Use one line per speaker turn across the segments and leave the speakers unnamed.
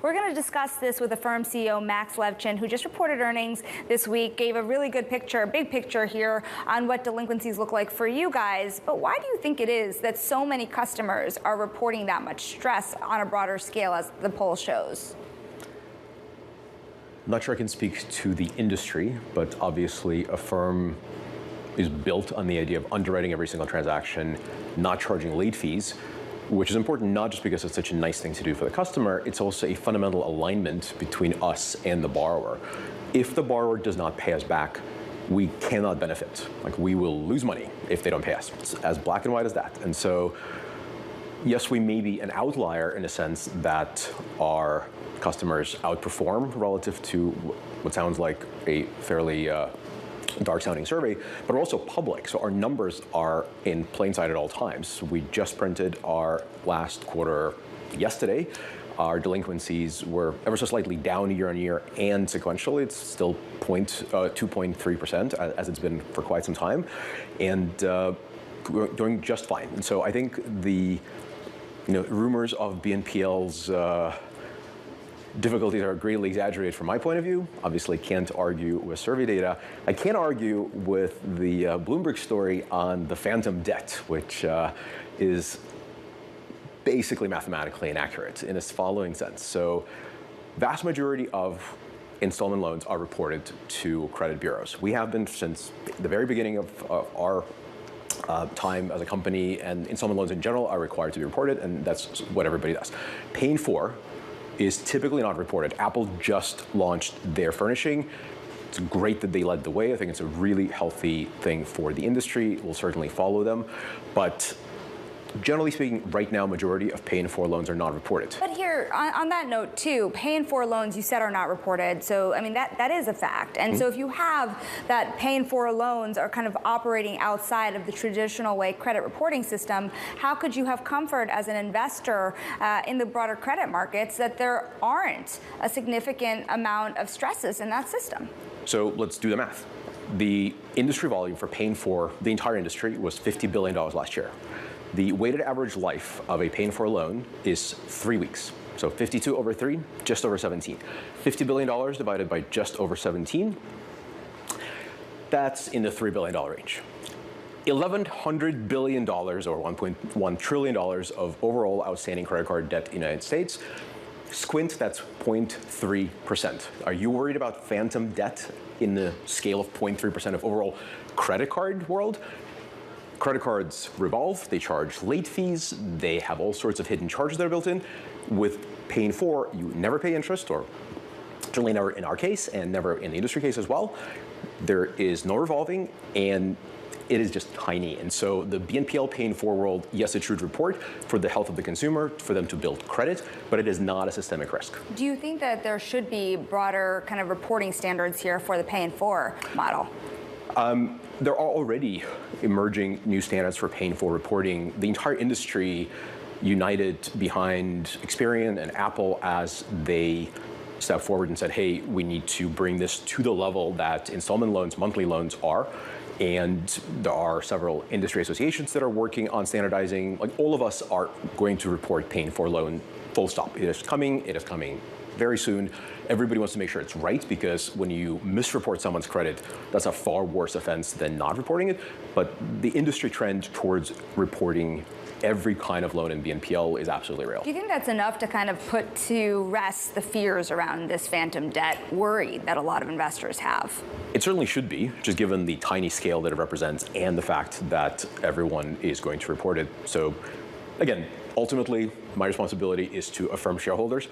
We're going to discuss this with Affirm CEO Max Levchin, who just reported earnings this week, gave a really good picture, big picture here on what delinquencies look like for you guys. But why do you think it is that so many customers are reporting that much stress on a broader scale, as the poll shows?
I'm not sure I can speak to the industry, but obviously Affirm is built on the idea of underwriting every single transaction, not charging late fees, which is important not just because it's such a nice thing to do for the customer, it's also a fundamental alignment between us and the borrower. If the borrower does not pay us back, we cannot benefit. Like, we will lose money if they don't pay us. It's as black and white as that. And so, yes, we may be an outlier in a sense that our customers outperform relative to what sounds like a fairly dark-sounding survey, but also public. So our numbers are in plain sight at all times. We just printed our last quarter yesterday. Our delinquencies were ever so slightly down year on year, and sequentially it's still 2.3%, as it's been for quite some time, and doing just fine. And so I think the rumors of BNPL's difficulties are greatly exaggerated from my point of view. Obviously can't argue with survey data. I can't argue with the Bloomberg story on the phantom debt, which is basically mathematically inaccurate in its following sense. So vast majority of installment loans are reported to credit bureaus. We have been since the very beginning of our time as a company, and installment loans in general are required to be reported, and that's what everybody does. Paying for is typically not reported. Apple just launched their furnishing. It's great that they led the way. I think it's a really healthy thing for the industry. We'll certainly follow them. But generally speaking, right now, majority of pay-in-4 loans are not reported.
But here, on that note too, pay-in-4 loans you said are not reported. So, I mean, that is a fact. And so if you have that pay-in-4 loans are kind of operating outside of the traditional way credit reporting system, how could you have comfort as an investor in the broader credit markets that there aren't a significant amount of stresses in that system?
So let's do the math. The industry volume for pay-in-4, the entire industry, was $50 billion last year. The weighted average life of a pay-in-4 loan is 3 weeks. So 52 over 3, just over 17. $50 billion divided by just over 17, that's in the $3 billion range. $1,100 billion, or $1.1 trillion of overall outstanding credit card debt in the United States. Squint, that's 0.3%. Are you worried about phantom debt in the scale of 0.3% of overall credit card world? Credit cards revolve, they charge late fees, they have all sorts of hidden charges that are built in. With pay-in-4, you never pay interest, or certainly never in our case, and never in the industry case as well. There is no revolving, and it is just tiny. And so the BNPL pay-in-4 world, yes, it should report for the health of the consumer, for them to build credit, but it is not a systemic risk.
Do you think that there should be broader kind of reporting standards here for the pay-in-4 model?
There are already emerging new standards for pay-in-4 reporting. The entire industry united behind Experian and Apple as they stepped forward and said, hey, we need to bring this to the level that installment loans, monthly loans are. And there are several industry associations that are working on standardizing. Like, all of us are going to report pay-in-4 loan, full stop. It is coming very soon. Everybody wants to make sure it's right, because when you misreport someone's credit, that's a far worse offense than not reporting it. But the industry trend towards reporting every kind of loan in BNPL is absolutely real.
Do you think that's enough to kind of put to rest the fears around this phantom debt worry that a lot of investors have?
It certainly should be, just given the tiny scale that it represents and the fact that everyone is going to report it. So again, ultimately, my responsibility is to Affirm shareholders.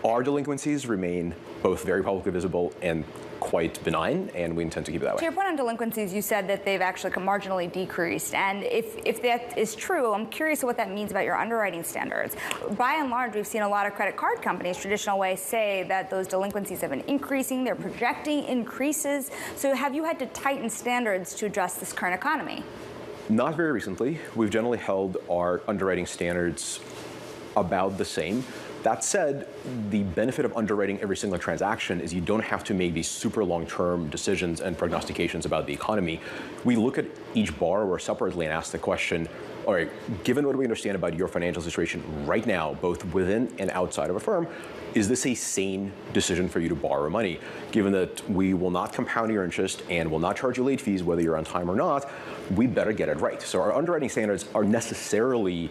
Our delinquencies remain both very publicly visible and quite benign, and we intend to keep it that way.
To your point on delinquencies, you said that they've actually marginally decreased. And if that is true, I'm curious what that means about your underwriting standards. By and large, we've seen a lot of credit card companies, traditional way, say that those delinquencies have been increasing. They're projecting increases. So have you had to tighten standards to address this current economy?
Not very recently. We've generally held our underwriting standards about the same. That said, the benefit of underwriting every single transaction is you don't have to make these super long-term decisions and prognostications about the economy. We look at each borrower separately and ask the question, all right, given what we understand about your financial situation right now, both within and outside of Affirm, is this a sane decision for you to borrow money? Given that we will not compound your interest and will not charge you late fees whether you're on time or not, we better get it right. So our underwriting standards are necessarily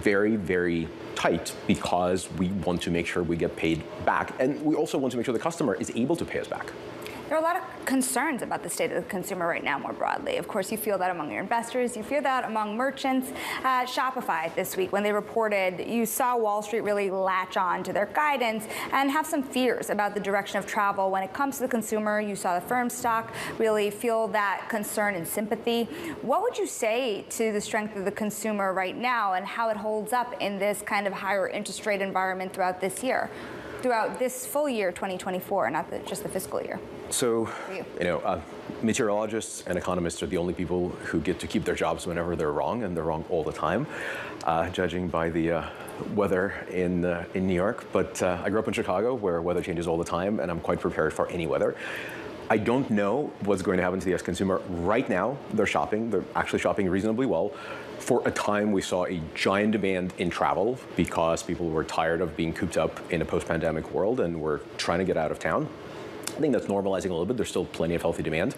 very, very tight because we want to make sure we get paid back. And we also want to make sure the customer is able to pay us back.
There are a lot of concerns about the state of the consumer right now more broadly. Of course, you feel that among your investors. You feel that among merchants. Shopify this week, when they reported, you saw Wall Street really latch on to their guidance and have some fears about the direction of travel when it comes to the consumer. You saw the firm stock really feel that concern and sympathy. What would you say to the strength of the consumer right now and how it holds up in this kind of higher interest rate environment throughout this year? Throughout this full year, 2024, not just the fiscal year?
So, meteorologists and economists are the only people who get to keep their jobs whenever they're wrong, and they're wrong all the time, judging by the weather in New York. But I grew up in Chicago, where weather changes all the time, and I'm quite prepared for any weather. I don't know what's going to happen to the U.S. consumer. Right now, they're shopping. They're actually shopping reasonably well. For a time, we saw a giant demand in travel because people were tired of being cooped up in a post-pandemic world and were trying to get out of town. I think that's normalizing a little bit. There's still plenty of healthy demand.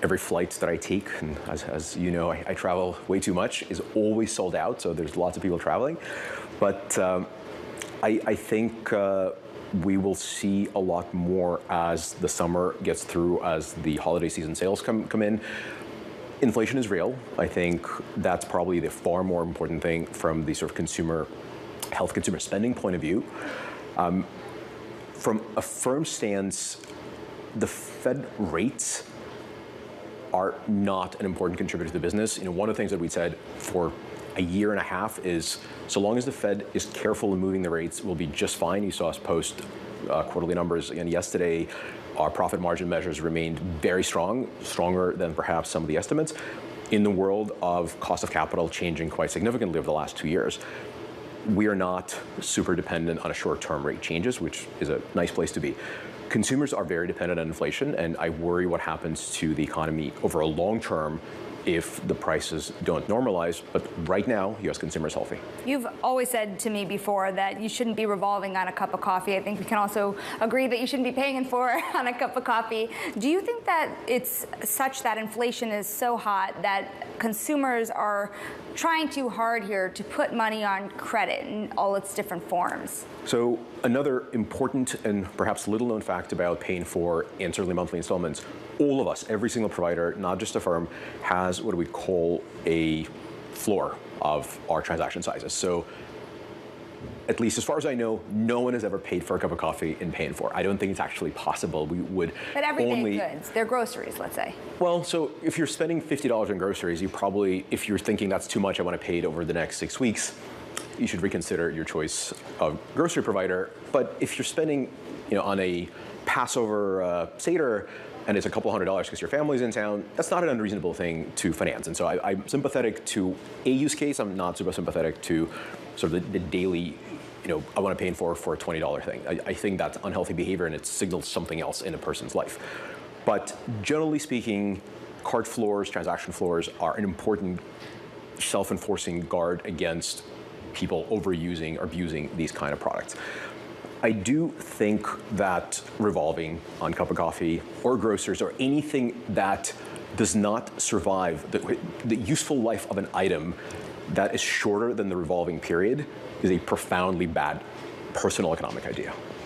Every flight that I take, and as you know, I travel way too much, is always sold out, so there's lots of people traveling. But I think we will see a lot more as the summer gets through, as the holiday season sales come in. Inflation is real. I think that's probably the far more important thing from the sort of consumer health, consumer spending point of view. From a firm stance, the Fed rates are not an important contributor to the business. One of the things that we said for a year and a half is, so long as the Fed is careful in moving the rates, we'll be just fine. You saw us post quarterly numbers again yesterday. Our profit margin measures remained very strong, stronger than perhaps some of the estimates, in the world of cost of capital changing quite significantly over the last 2 years. We are not super dependent on a short-term rate changes, which is a nice place to be. Consumers are very dependent on inflation, and I worry what happens to the economy over a long term if the prices don't normalize. But right now, U.S. consumer is healthy. You've always said to me before that you shouldn't be revolving on a cup of coffee. I think we can also agree that you shouldn't be paying for on a cup of coffee. Do you think that it's such that inflation is so hot that consumers are trying too hard here to put money on credit in all its different forms? So another important and perhaps little-known fact about paying for and certainly monthly installments, all of us, every single provider, not just Affirm, has what we call a floor of our transaction sizes. So at least as far as I know, no one has ever paid for a cup of coffee in paying for. I don't think it's actually possible. We would But everyday goods, they're groceries, let's say. Well, so if you're spending $50 on groceries, you probably, if you're thinking that's too much, I want to pay it over the next 6 weeks, you should reconsider your choice of grocery provider. But if you're spending, on a Passover Seder, and it's a couple $100s because your family's in town, that's not an unreasonable thing to finance. And so I'm sympathetic to a use case. I'm not super sympathetic to sort of the daily, I want to pay for a $20 thing. I think that's unhealthy behavior, and it signals something else in a person's life. But generally speaking, card floors, transaction floors are an important self-enforcing guard against people overusing or abusing these kind of products. I do think that revolving on cup of coffee or groceries or anything that does not survive the useful life of an item that is shorter than the revolving period is a profoundly bad personal economic idea.